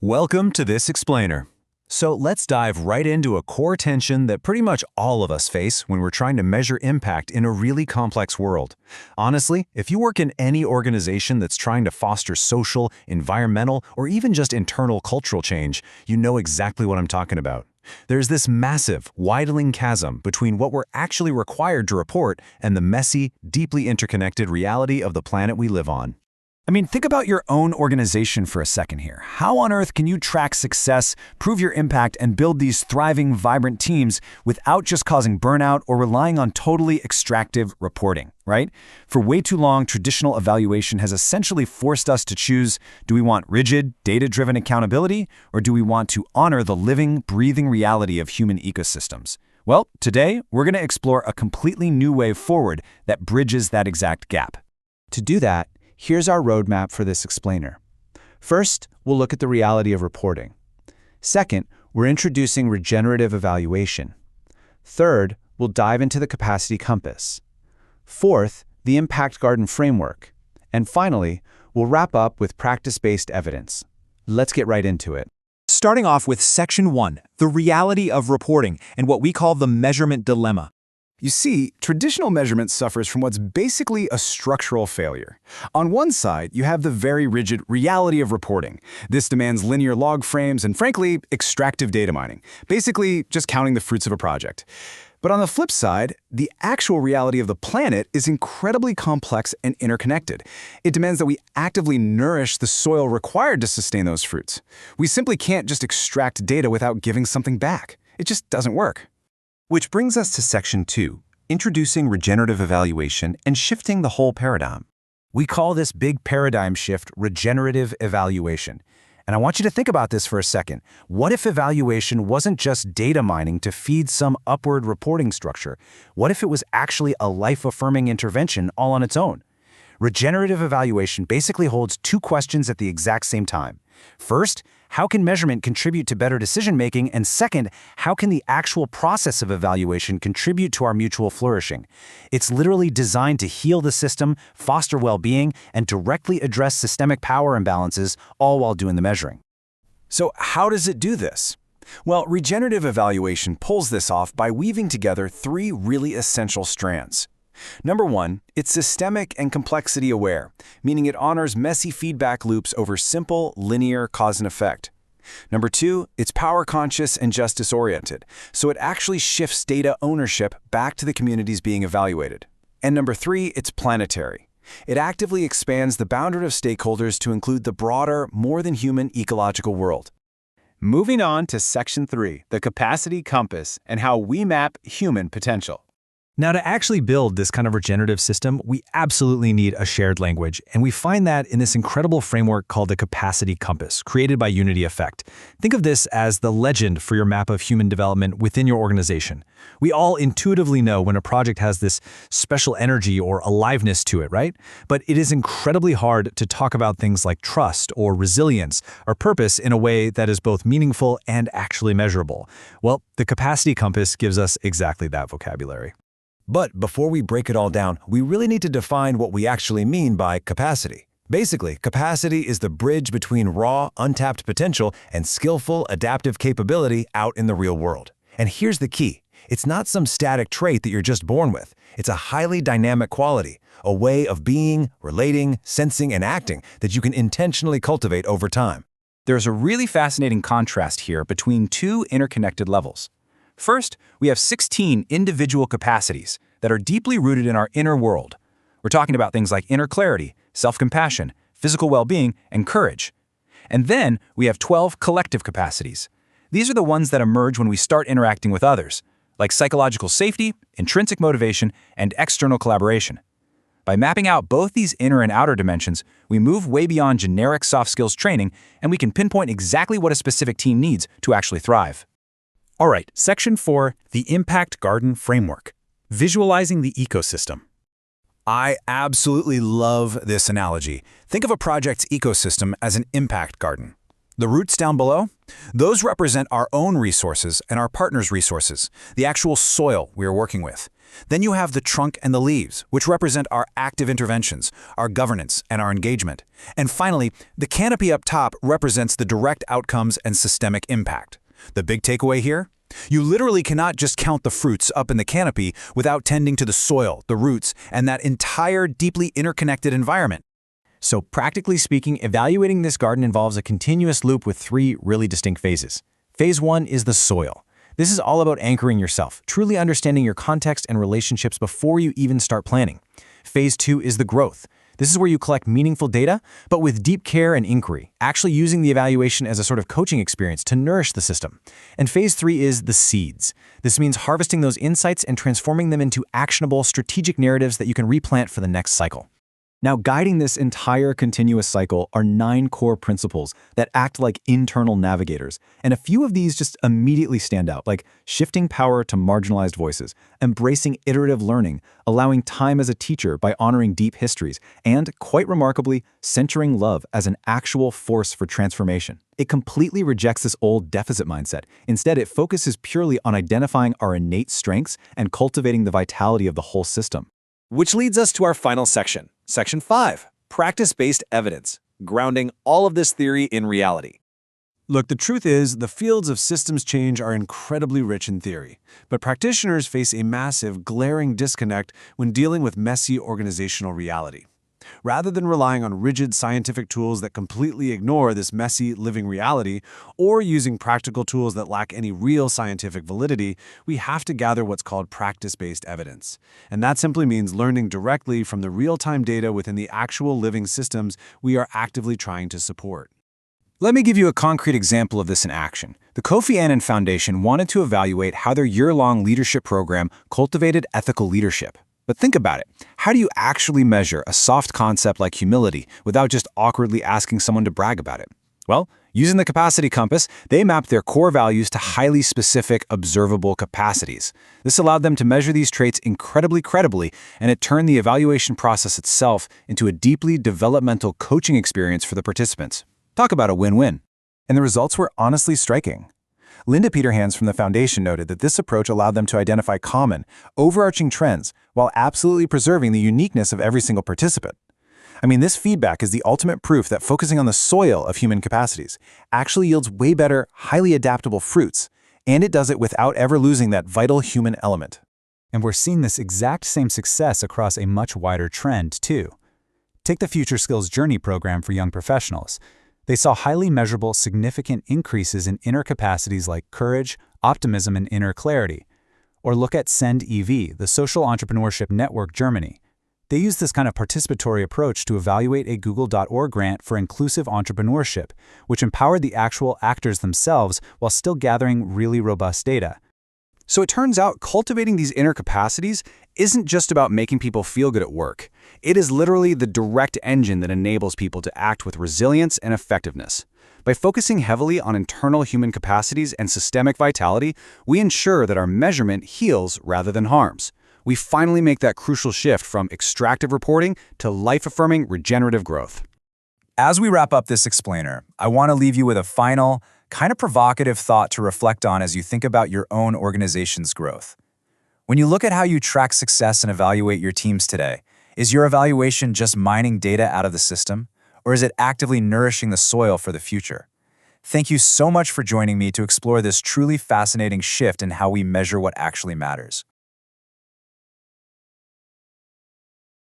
Welcome to this explainer. So let's dive right into a core tension that pretty much all of us face when we're trying to measure impact in a really complex world. Honestly, if you work in any organization that's trying to foster social, environmental, or even just internal cultural change, you know exactly what I'm talking about. There's this massive, widening chasm between what we're actually required to report and the messy, deeply interconnected reality of the planet we live on. I mean, think about your own organization for a second here. How on earth can you track success, prove your impact, and build these thriving, vibrant teams without just causing burnout or relying on totally extractive reporting, right? For way too long, traditional evaluation has essentially forced us to choose, do we want rigid, data-driven accountability, or do we want to honor the living, breathing reality of human ecosystems? Well, today, we're going to explore a completely new way forward that bridges that exact gap. To do that, here's our roadmap for this explainer. First, we'll look at the reality of reporting. Second, we're introducing regenerative evaluation. Third, we'll dive into the capacity compass. Fourth, the impact garden framework. And finally, we'll wrap up with practice-based evidence. Let's get right into it. Starting off with Section 1, the reality of reporting and what we call the measurement dilemma. You see, traditional measurement suffers from what's basically a structural failure. On one side, you have the very rigid reality of reporting. This demands linear log frames and, frankly, extractive data mining, basically just counting the fruits of a project. But on the flip side, the actual reality of the planet is incredibly complex and interconnected. It demands that we actively nourish the soil required to sustain those fruits. We simply can't just extract data without giving something back. It just doesn't work. Which brings us to Section 2, introducing regenerative evaluation and shifting the whole paradigm. We call this big paradigm shift regenerative evaluation. And I want you to think about this for a second. What if evaluation wasn't just data mining to feed some upward reporting structure? What if it was actually a life-affirming intervention all on its own? Regenerative evaluation basically holds two questions at the exact same time. First, how can measurement contribute to better decision-making? And second, how can the actual process of evaluation contribute to our mutual flourishing? It's literally designed to heal the system, foster well-being, and directly address systemic power imbalances, all while doing the measuring. So how does it do this? Well, regenerative evaluation pulls this off by weaving together three really essential strands. Number one, it's systemic and complexity aware, meaning it honors messy feedback loops over simple, linear cause and effect. Number two, it's power conscious and justice oriented, so it actually shifts data ownership back to the communities being evaluated. And number three, it's planetary. It actively expands the boundary of stakeholders to include the broader, more than human ecological world. Moving on to Section 3, the capacity compass and how we map human potential. Now, to actually build this kind of regenerative system, we absolutely need a shared language, and we find that in this incredible framework called the capacity compass, created by Unity Effect. Think of this as the legend for your map of human development within your organization. We all intuitively know when a project has this special energy or aliveness to it, right? But it is incredibly hard to talk about things like trust or resilience or purpose in a way that is both meaningful and actually measurable. Well, the capacity compass gives us exactly that vocabulary. But before we break it all down, we really need to define what we actually mean by capacity. Basically, capacity is the bridge between raw, untapped potential and skillful, adaptive capability out in the real world. And here's the key. It's not some static trait that you're just born with. It's a highly dynamic quality, a way of being, relating, sensing, and acting that you can intentionally cultivate over time. There's a really fascinating contrast here between two interconnected levels. First, we have 16 individual capacities that are deeply rooted in our inner world. We're talking about things like inner clarity, self-compassion, physical well-being, and courage. And then we have 12 collective capacities. These are the ones that emerge when we start interacting with others, like psychological safety, intrinsic motivation, and external collaboration. By mapping out both these inner and outer dimensions, we move way beyond generic soft skills training, and we can pinpoint exactly what a specific team needs to actually thrive. All right, Section 4, the impact garden framework, visualizing the ecosystem. I absolutely love this analogy. Think of a project's ecosystem as an impact garden. The roots down below? Those represent our own resources and our partners' resources, the actual soil we are working with. Then you have the trunk and the leaves, which represent our active interventions, our governance, and our engagement. And finally, the canopy up top represents the direct outcomes and systemic impact. The big takeaway here? You literally cannot just count the fruits up in the canopy without tending to the soil, the roots, and that entire deeply interconnected environment. So practically speaking, evaluating this garden involves a continuous loop with three really distinct phases. Phase 1 is the soil. This is all about anchoring yourself, truly understanding your context and relationships before you even start planning. Phase 2 is the growth. This is where you collect meaningful data, but with deep care and inquiry, actually using the evaluation as a sort of coaching experience to nourish the system. And phase 3 is the seeds. This means harvesting those insights and transforming them into actionable, strategic narratives that you can replant for the next cycle. Now, guiding this entire continuous cycle are 9 core principles that act like internal navigators. And a few of these just immediately stand out, like shifting power to marginalized voices, embracing iterative learning, allowing time as a teacher by honoring deep histories, and, quite remarkably, centering love as an actual force for transformation. It completely rejects this old deficit mindset. Instead, it focuses purely on identifying our innate strengths and cultivating the vitality of the whole system. Which leads us to our final section, Section 5, Practice-Based Evidence, grounding all of this theory in reality. Look, the truth is, the fields of systems change are incredibly rich in theory, but practitioners face a massive, glaring disconnect when dealing with messy organizational reality. Rather than relying on rigid scientific tools that completely ignore this messy, living reality, or using practical tools that lack any real scientific validity, we have to gather what's called practice-based evidence. And that simply means learning directly from the real-time data within the actual living systems we are actively trying to support. Let me give you a concrete example of this in action. The Kofi Annan Foundation wanted to evaluate how their year-long leadership program cultivated ethical leadership. But think about it. How do you actually measure a soft concept like humility without just awkwardly asking someone to brag about it? Well, using the capacity compass, they mapped their core values to highly specific, observable capacities. This allowed them to measure these traits incredibly credibly, and it turned the evaluation process itself into a deeply developmental coaching experience for the participants. Talk about a win-win. And the results were honestly striking. Linda Peterhans from the Foundation noted that this approach allowed them to identify common, overarching trends while absolutely preserving the uniqueness of every single participant. I mean, this feedback is the ultimate proof that focusing on the soil of human capacities actually yields way better, highly adaptable fruits, and it does it without ever losing that vital human element. And we're seeing this exact same success across a much wider trend, too. Take the Future Skills Journey program for young professionals. They saw highly measurable, significant increases in inner capacities like courage, optimism, and inner clarity. Or look at Send EV, the Social Entrepreneurship Network Germany. They used this kind of participatory approach to evaluate a Google.org grant for inclusive entrepreneurship, which empowered the actual actors themselves while still gathering really robust data. So it turns out cultivating these inner capacities isn't just about making people feel good at work. It is literally the direct engine that enables people to act with resilience and effectiveness. By focusing heavily on internal human capacities and systemic vitality, we ensure that our measurement heals rather than harms. We finally make that crucial shift from extractive reporting to life-affirming regenerative growth. As we wrap up this explainer, I want to leave you with a final, kind of provocative thought to reflect on as you think about your own organization's growth. When you look at how you track success and evaluate your teams today, is your evaluation just mining data out of the system, or is it actively nourishing the soil for the future? Thank you so much for joining me to explore this truly fascinating shift in how we measure what actually matters.